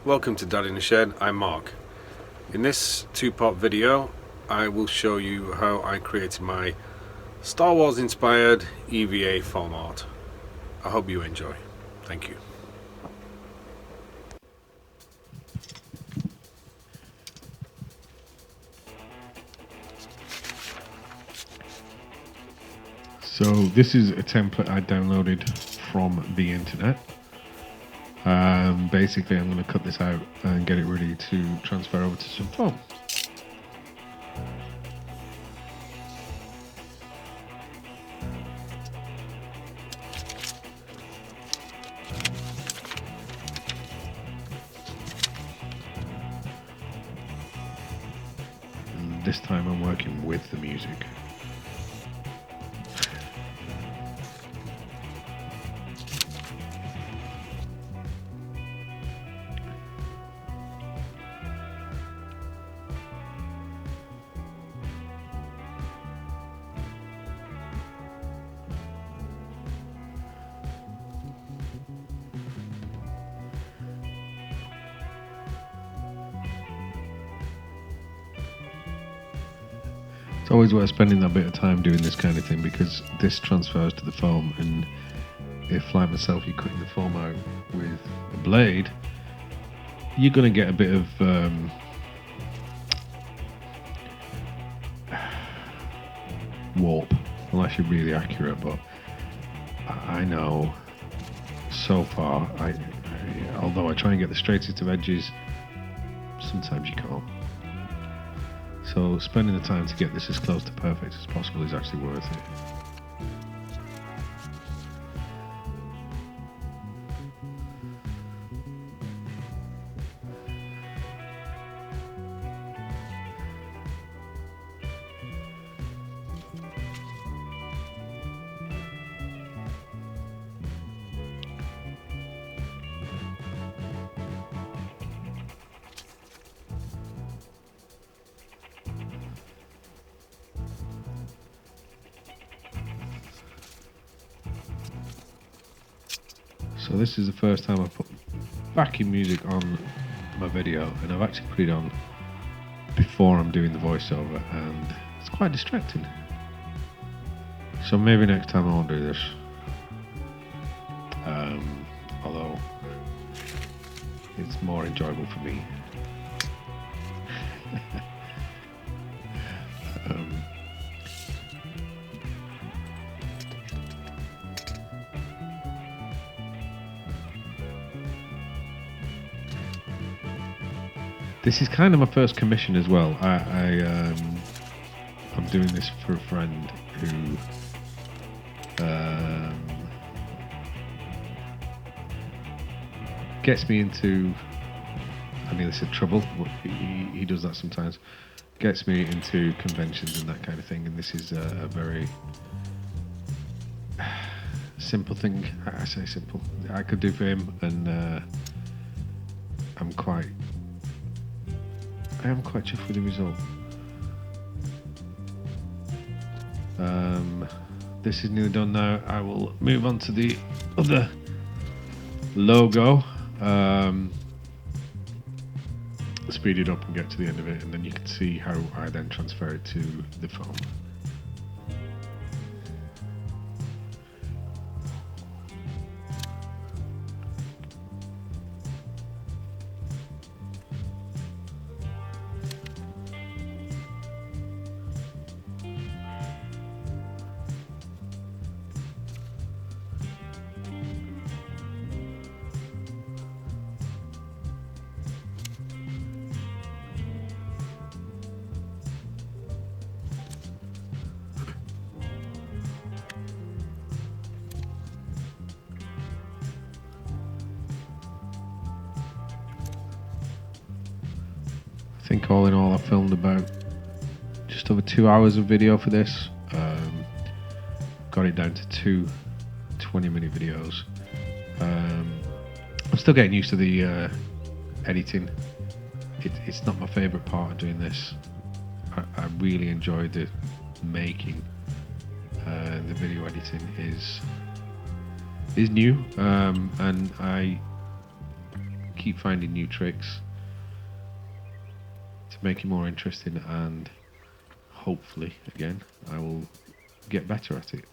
Welcome to Dad in the Shed, I'm Mark. In this two-part video I will show you how I created my Star Wars inspired EVA foam art. I hope you enjoy. Thank you. So this is a template I downloaded from the internet. Basically I'm going to cut this out and get it ready to transfer over to some foam. And this time I'm working with the music. It's always worth spending that bit of time doing this kind of thing because this transfers to the foam, and if, like myself, you're cutting the foam out with a blade, you're going to get a bit of warp, unless you're really accurate. But I know so far, although I try and get the straightest of edges, sometimes you can't. So spending the time to get this as close to perfect as possible is actually worth it. So this is the first time I've put backing music on my video, and I've actually put it on before I'm doing the voiceover, and it's quite distracting. So maybe next time I won't do this. Although it's more enjoyable for me. This is kind of my first commission as well. I'm doing this for a friend who gets me into, I mean, it's a trouble. He does that sometimes. Gets me into conventions and that kind of thing. And this is a very simple thing. I say simple. I could do for him, and I am quite chuffed with the result. This is nearly done now. I will move on to the other logo. Speed it up and get to the end of it, and then you can see how I then transfer it to the foam. I think all in all I filmed about just over 2 hours of video for this. Got it down to two 20-minute videos. I'm still getting used to the editing. It's not my favourite part of doing this. I really enjoy the making. The video editing is new, and I keep finding new tricks to make it more interesting, and hopefully, again, I will get better at it.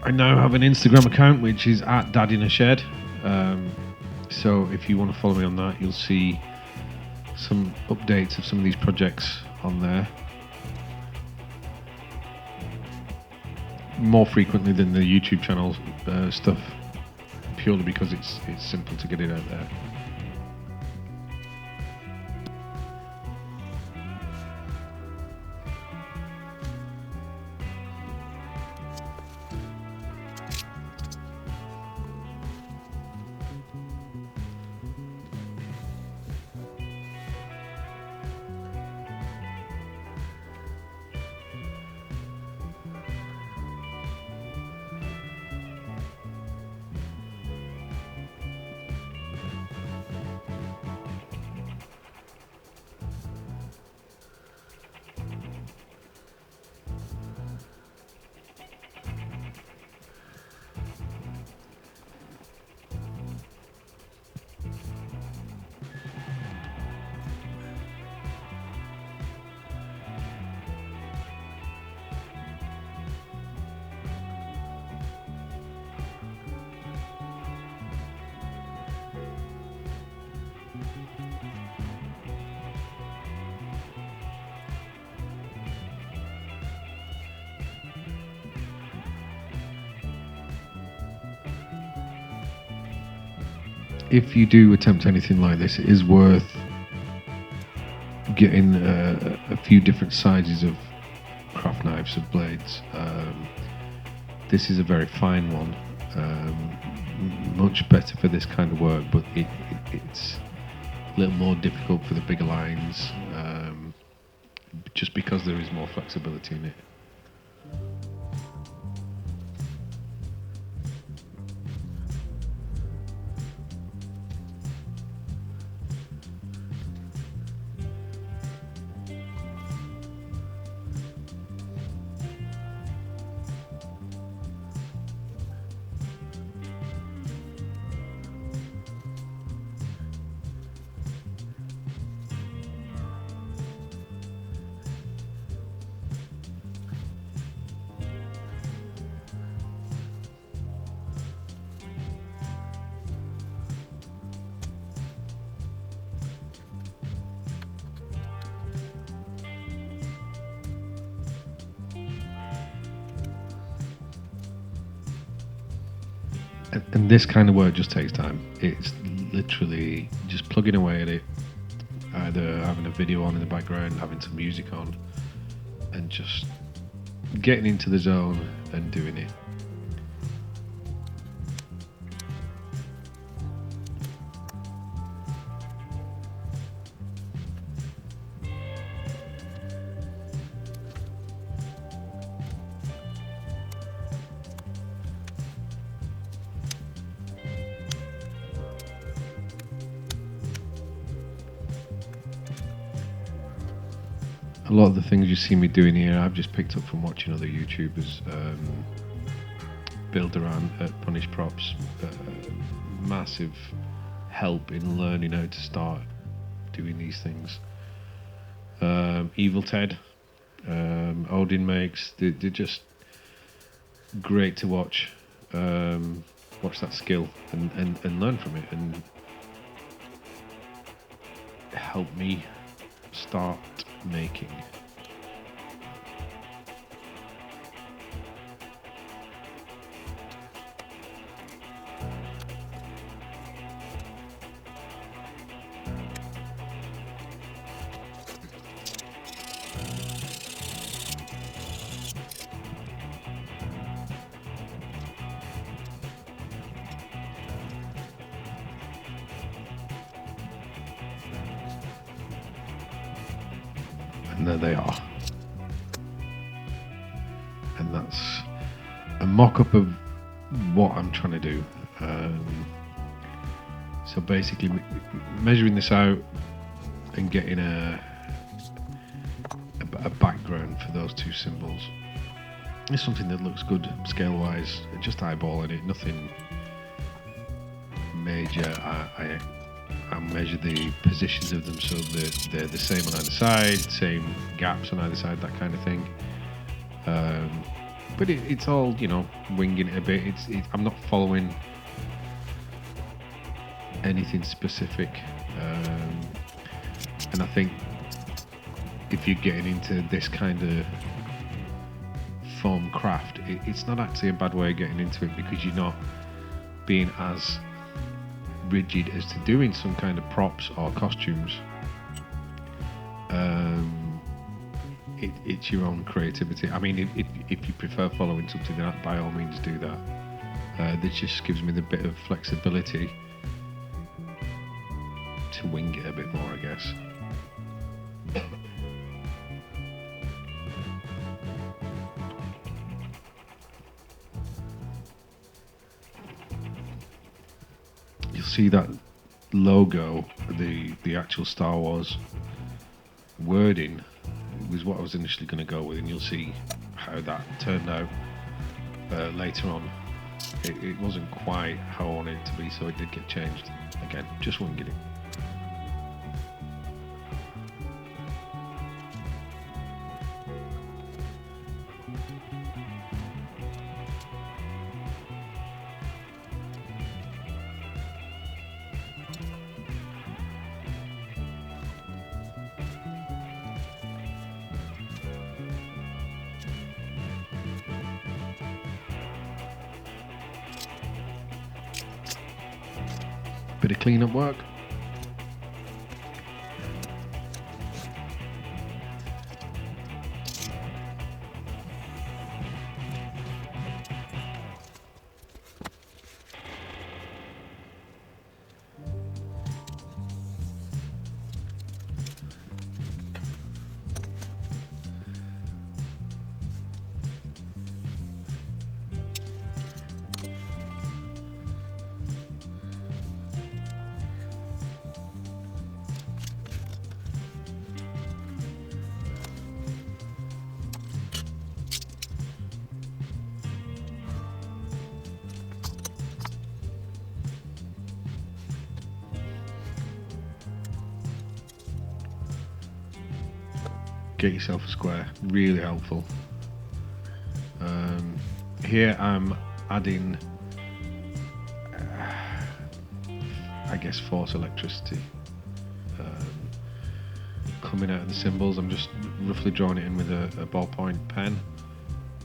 I now have an Instagram account which is at Dad in a Shed. So if you want to follow me on that, you'll see some updates of some of these projects on there. More frequently than the YouTube channel stuff, purely because it's simple to get it out there. If you do attempt anything like this, it is worth getting a few different sizes of craft knives, of blades. This is a very fine one, much better for this kind of work, but it's a little more difficult for the bigger lines, just because there is more flexibility in it. And this kind of work just takes time. It's literally just plugging away at it, either having a video on in the background, having some music on, and just getting into the zone and doing it. A lot of the things you see me doing here, I've just picked up from watching other YouTubers build around at Punish Props. Massive help in learning how to start doing these things. Evil Ted, Odin makes, they're just great to watch. Watch that skill and learn from it and help me start making. And there they are. And that's a mock-up of what I'm trying to do. So basically measuring this out and getting a background for those two symbols is something that looks good scale-wise, just eyeballing it, nothing major. I measure the positions of them so that they're the same on either side, same gaps on either side, that kind of thing. But it's all, you know, winging it a bit. I'm not following anything specific. And I think if you're getting into this kind of foam craft, it's not actually a bad way of getting into it, because you're not being as rigid as to doing some kind of props or costumes. It's your own creativity. I mean, if you prefer following something, that by all means do that. This just gives me the bit of flexibility to wing it a bit more, I guess. You'll see that logo, the actual Star Wars wording, was what I was initially going to go with, and you'll see how that turned out later on. It wasn't quite how I wanted it to be, so it did get changed. Again, just winging it. Bit of cleanup work. Get yourself a square, really helpful. Here I'm adding, I guess, force electricity coming out of the symbols. I'm just roughly drawing it in with a ballpoint pen.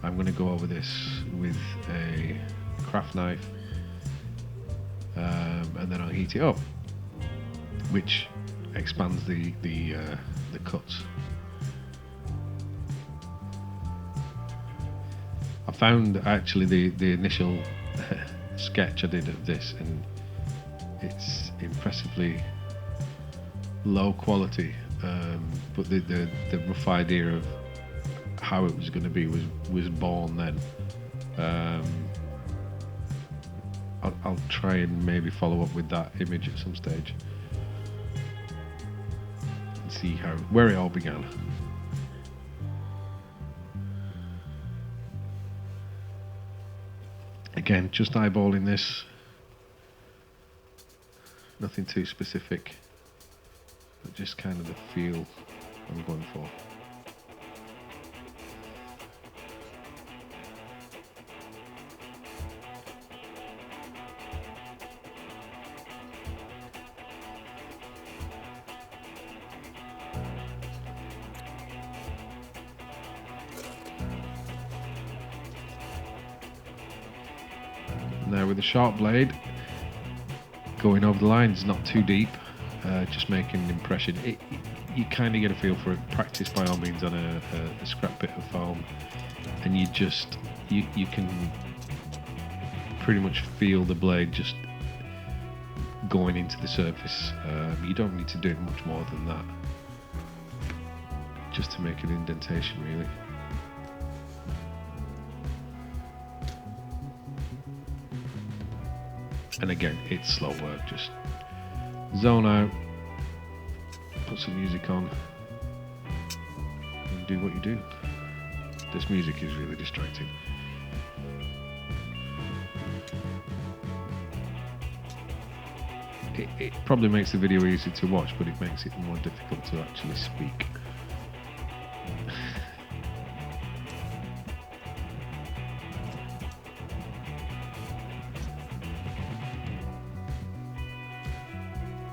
I'm going to go over this with a craft knife, and then I'll heat it up, which expands the cuts. I found actually the initial sketch I did of this, and it's impressively low quality, but the rough idea of how it was going to be was born then. I'll try and maybe follow up with that image at some stage and see where it all began. Again, just eyeballing this, nothing too specific, but just kind of the feel I'm going for. sitting there with a sharp blade, going over the lines, not too deep, just making an impression. You kind of get a feel for it. Practice by all means on a scrap bit of foam, and you can pretty much feel the blade just going into the surface. You don't need to do much more than that, just to make an indentation, really. And again, it's slow work. Just zone out, put some music on, and do what you do. This music is really distracting. It probably makes the video easy to watch, but it makes it more difficult to actually speak.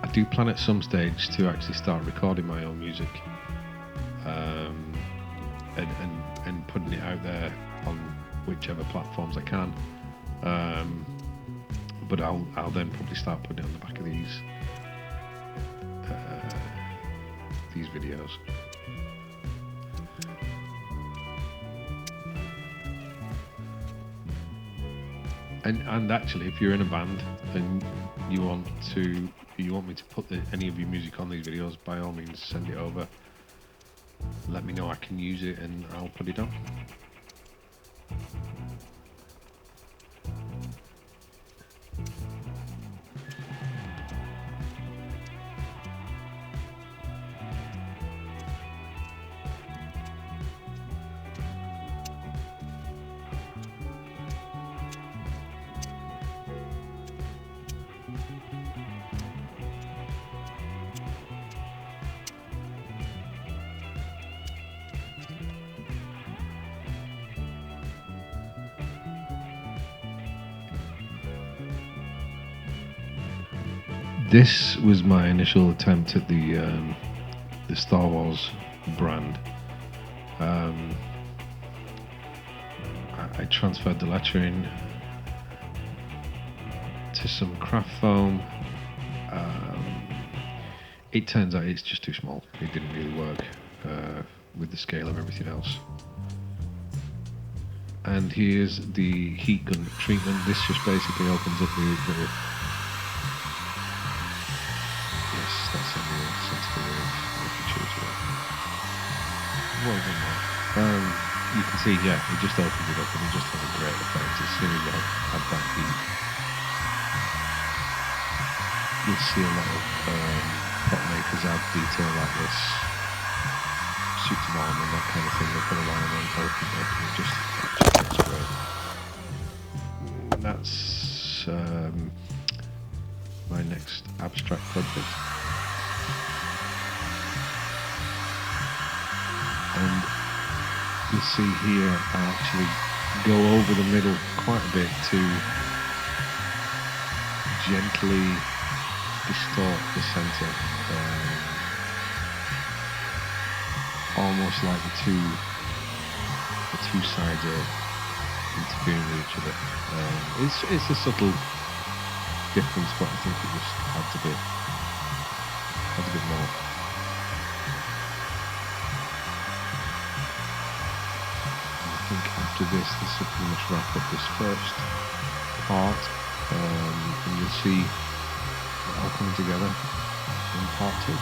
I do plan at some stage to actually start recording my own music, and putting it out there on whichever platforms I can. But I'll then probably start putting it on the back of these videos. And actually, if you're in a band and you want me to put any of your music on these videos, by all means send it over. Let me know I can use it and I'll put it on. This was my initial attempt at the Star Wars brand. I transferred the lettering to some craft foam. It turns out it's just too small. It didn't really work with the scale of everything else. And here's the heat gun treatment. This just basically opens up the that's a real sensible way of choose it. What is in there? You can see, yeah, it just opens it up and it just has a great effect as soon as you have that heat. You'll see a lot of pot makers add detail like this, suit of arm and that kind of thing. They put a line on, open it up, and it just looks great. That's my next abstract project. And you see here I actually go over the middle quite a bit to gently distort the center, almost like the two sides are interfering with each other. It's a subtle difference, but I think it just adds a bit more. I think after this will pretty much wrap up this first part, and you'll see it all coming together in part 2.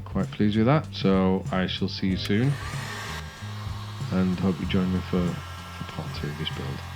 Quite pleased with that, so I shall see you soon and hope you join me for part part 2 of this build.